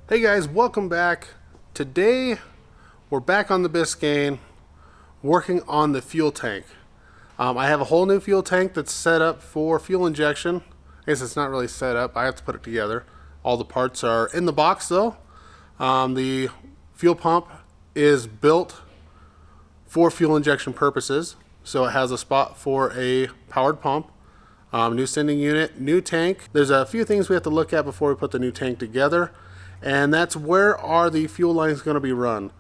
Hey guys, welcome back. Today we're back on the Biscayne working on the fuel tank. I have a whole new fuel tank that's set up for fuel injection. I guess it's not really set up, I have to put it together. All the parts are in the box though. The fuel pump is built for fuel injection purposes. So it has a spot for a powered pump, new sending unit, new tank. There's a few things we have to look at before we put the new tank together. And that's where are the fuel lines going to be run,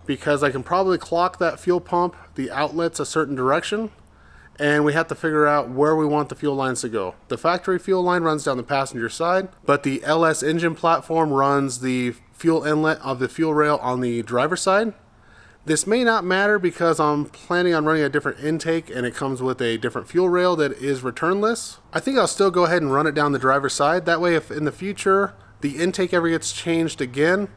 because I can probably clock that fuel pump, the outlets a certain direction, and we have to figure out where we want the fuel lines to go. The factory fuel line runs down the passenger side, but the LS engine platform runs the fuel inlet of the fuel rail on the driver's side. This may not matter because I'm planning on running a different intake and it comes with a different fuel rail that is returnless. I think I'll still go ahead and run it down the driver's side. That way if in the future the intake ever gets changed again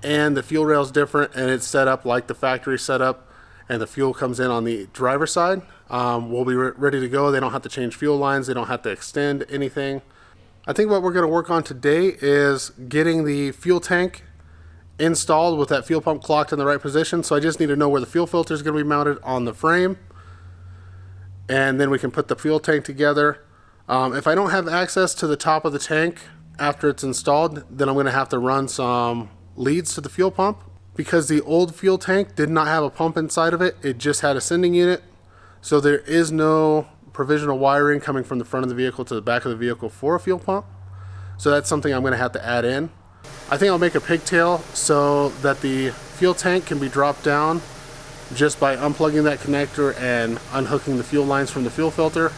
and the fuel rail is different and it's set up like the factory setup and the fuel comes in on the driver's side, we'll be ready to go. They don't have to change fuel lines. They don't have to extend anything. I think what we're going to work on today is getting the fuel tank installed with that fuel pump clocked in the right position. So I just need to know where the fuel filter is going to be mounted on the frame, and then we can put the fuel tank together. If I don't have access to the top of the tank after it's installed, then I'm going to have to run some leads to the fuel pump. Because the old fuel tank did not have a pump inside of it, it just had a sending unit. So there is no provisional wiring coming from the front of the vehicle to the back of the vehicle for a fuel pump. So that's something I'm going to have to add in. I think I'll make a pigtail so that the fuel tank can be dropped down just by unplugging that connector and unhooking the fuel lines from the fuel filter.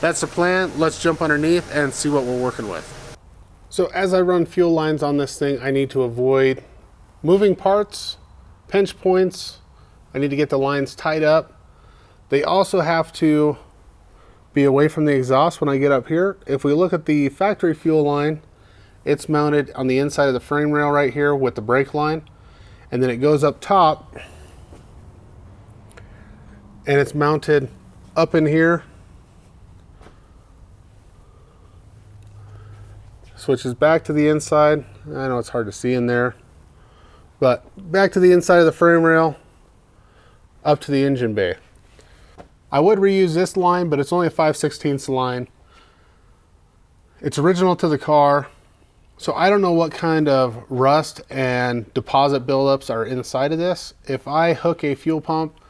That's the plan. Let's jump underneath and see what we're working with. So as I run fuel lines on this thing, I need to avoid moving parts, pinch points. I need to get the lines tied up. They also have to be away from the exhaust when I get up here. If we look at the factory fuel line, it's mounted on the inside of the frame rail right here with the brake line. And then it goes up top and it's mounted up in here. Switches back to the inside. I know it's hard to see in there, but back to the inside of the frame rail, up to the engine bay. I would reuse this line, but it's only a 5/16 line. It's original to the car, so I don't know what kind of rust and deposit buildups are inside of this. If I hook a fuel pump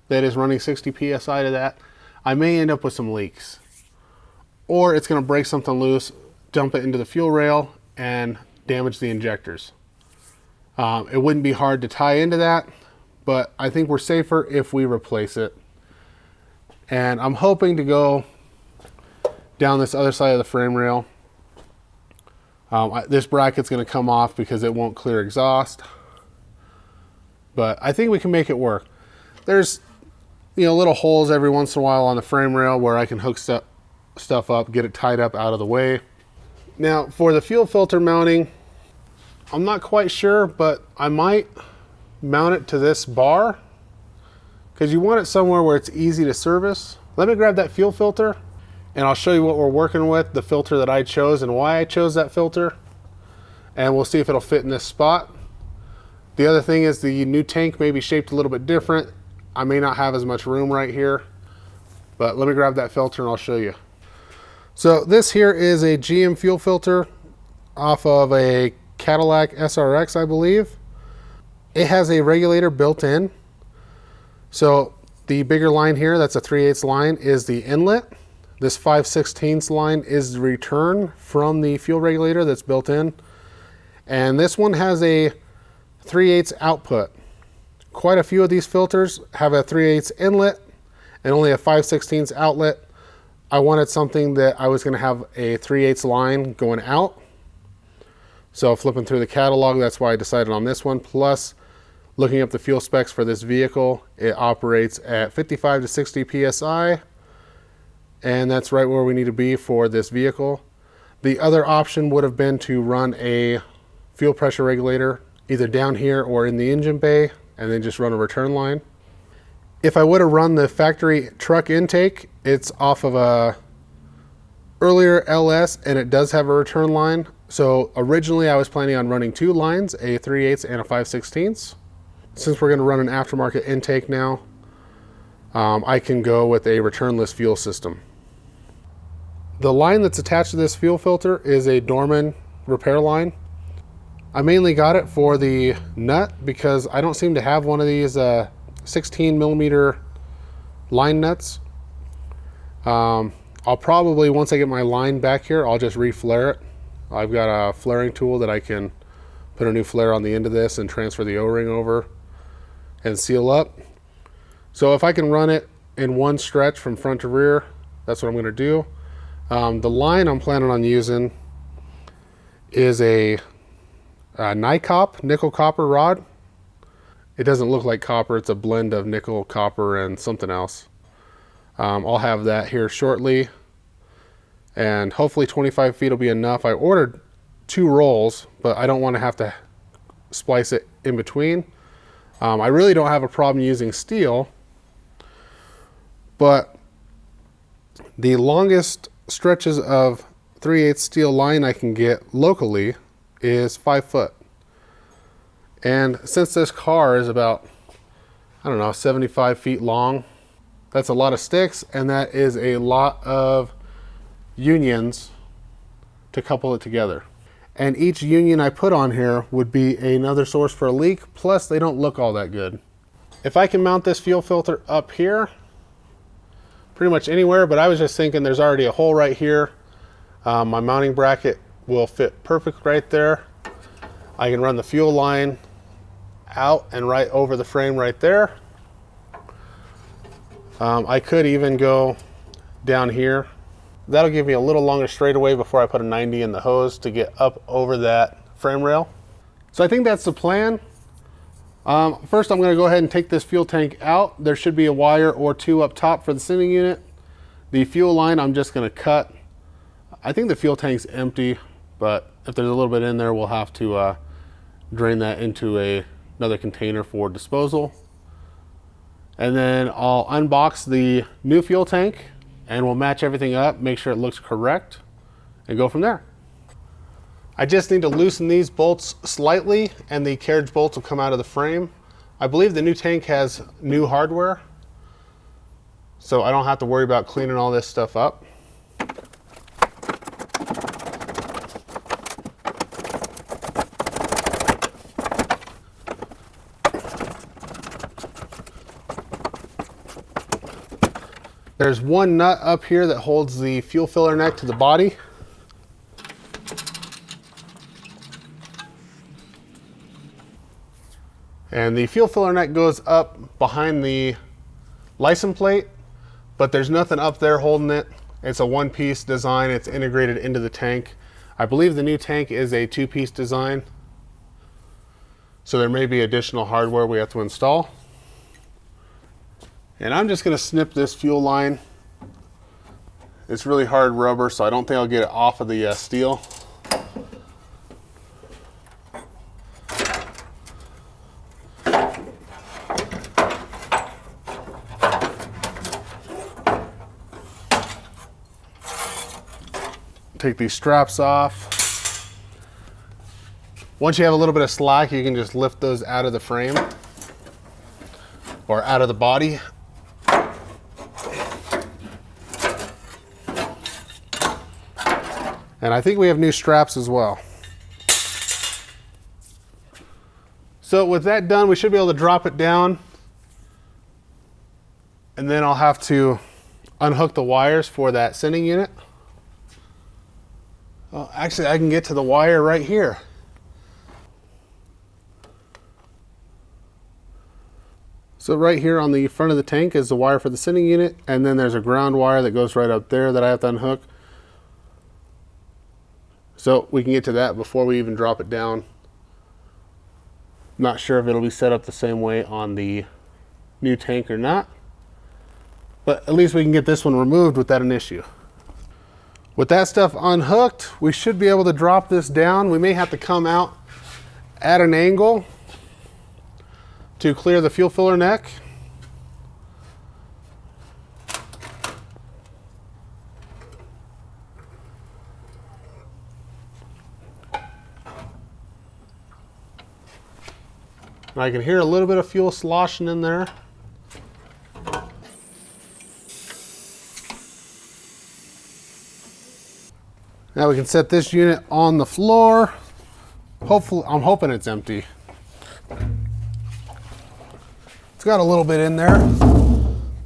that is running 60 psi to that, I may end up with some leaks, or it's going to break something loose, dump it into the fuel rail and damage the injectors. It wouldn't be hard to tie into that, but I think we're safer if we replace it. And I'm hoping to go down this other side of the frame rail. This bracket's going to come off because it won't clear exhaust, but I think we can make it work. There's little holes every once in a while on the frame rail where I can hook stuff up, get it tied up out of the way. Now for the fuel filter mounting, I'm not quite sure, but I might mount it to this bar because you want it somewhere where it's easy to service. Let me grab that fuel filter and I'll show you what we're working with, the filter that I chose and why I chose that filter, and we'll see if it'll fit in this spot. The other thing is the new tank may be shaped a little bit different. I may not have as much room right here, but let me grab that filter and I'll show you. So this here is a GM fuel filter off of a Cadillac SRX, I believe. It has a regulator built in. So the bigger line here, that's a 3/8 line, is the inlet. This 5/16 line is the return from the fuel regulator that's built in. And this one has a 3/8 output. Quite a few of these filters have a 3/8 inlet and only a 5/16 outlet. I wanted something that I was going to have a 3/8 line going out. So flipping through the catalog, that's why I decided on this one. Plus, looking up the fuel specs for this vehicle, it operates at 55 to 60 psi, and that's right where we need to be for this vehicle. The other option would have been to run a fuel pressure regulator either down here or in the engine bay, and then just run a return line. If I would have run the factory truck intake, it's off of a earlier LS and it does have a return line. So originally I was planning on running 2 lines, a 3/8 and a 5/16. Since we're going to run an aftermarket intake now, I can go with a returnless fuel system. The line that's attached to this fuel filter is a Dorman repair line. I mainly got it for the nut because I don't seem to have one of these 16 millimeter line nuts. I'll probably, once I get my line back here, I'll just re-flare it. I've got a flaring tool that I can put a new flare on the end of this and transfer the O-ring over and seal up. So if I can run it in one stretch from front to rear, that's what I'm going to do. The line I'm planning on using is a NiCop, nickel copper rod. It doesn't look like copper, it's a blend of nickel, copper, and something else. I'll have that here shortly, and hopefully 25 feet will be enough. I ordered 2 rolls, but I don't want to have to splice it in between. I really don't have a problem using steel, but the longest stretches of 3/8 steel line I can get locally is 5 foot. And since this car is about, I don't know, 75 feet long, that's a lot of sticks, and that is a lot of unions to couple it together. And each union I put on here would be another source for a leak, plus they don't look all that good. If I can mount this fuel filter up here, pretty much anywhere, but I was just thinking there's already a hole right here. My mounting bracket will fit perfect right there. I can run the fuel line out and right over the frame right there. I could even go down here. That'll give me a little longer straightaway before I put a 90 in the hose to get up over that frame rail. So I think that's the plan. First I'm going to go ahead and take this fuel tank out. There should be a wire or 2 up top for the sending unit. The fuel line I'm just going to cut. I think the fuel tank's empty, but if there's a little bit in there, we'll have to drain that into another container for disposal. And then I'll unbox the new fuel tank and we'll match everything up, make sure it looks correct, and go from there. I just need to loosen these bolts slightly and the carriage bolts will come out of the frame. I believe the new tank has new hardware, so I don't have to worry about cleaning all this stuff up. There's one nut up here that holds the fuel filler neck to the body. And the fuel filler neck goes up behind the license plate, but there's nothing up there holding it. It's a one-piece design. It's integrated into the tank. I believe the new tank is a 2-piece design, so there may be additional hardware we have to install. And I'm just going to snip this fuel line. It's really hard rubber, so I don't think I'll get it off of the steel. Take these straps off. Once you have a little bit of slack, you can just lift those out of the frame or out of the body. And I think we have new straps as well. So with that done, we should be able to drop it down. And then I'll have to unhook the wires for that sending unit. Well, actually, I can get to the wire right here. So right here on the front of the tank is the wire for the sending unit, and then there's a ground wire that goes right up there that I have to unhook. So we can get to that before we even drop it down. Not sure if it'll be set up the same way on the new tank or not, but at least we can get this one removed without an issue. With that stuff unhooked, we should be able to drop this down. We may have to come out at an angle to clear the fuel filler neck. I can hear a little bit of fuel sloshing in there. Now we can set this unit on the floor. Hopefully, I'm hoping it's empty. It's got a little bit in there,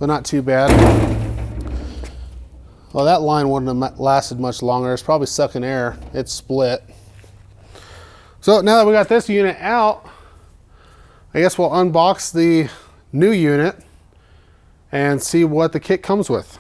but not too bad. Well, that line wouldn't have lasted much longer. It's probably sucking air. It's split. So now that we got this unit out, I guess we'll unbox the new unit and see what the kit comes with.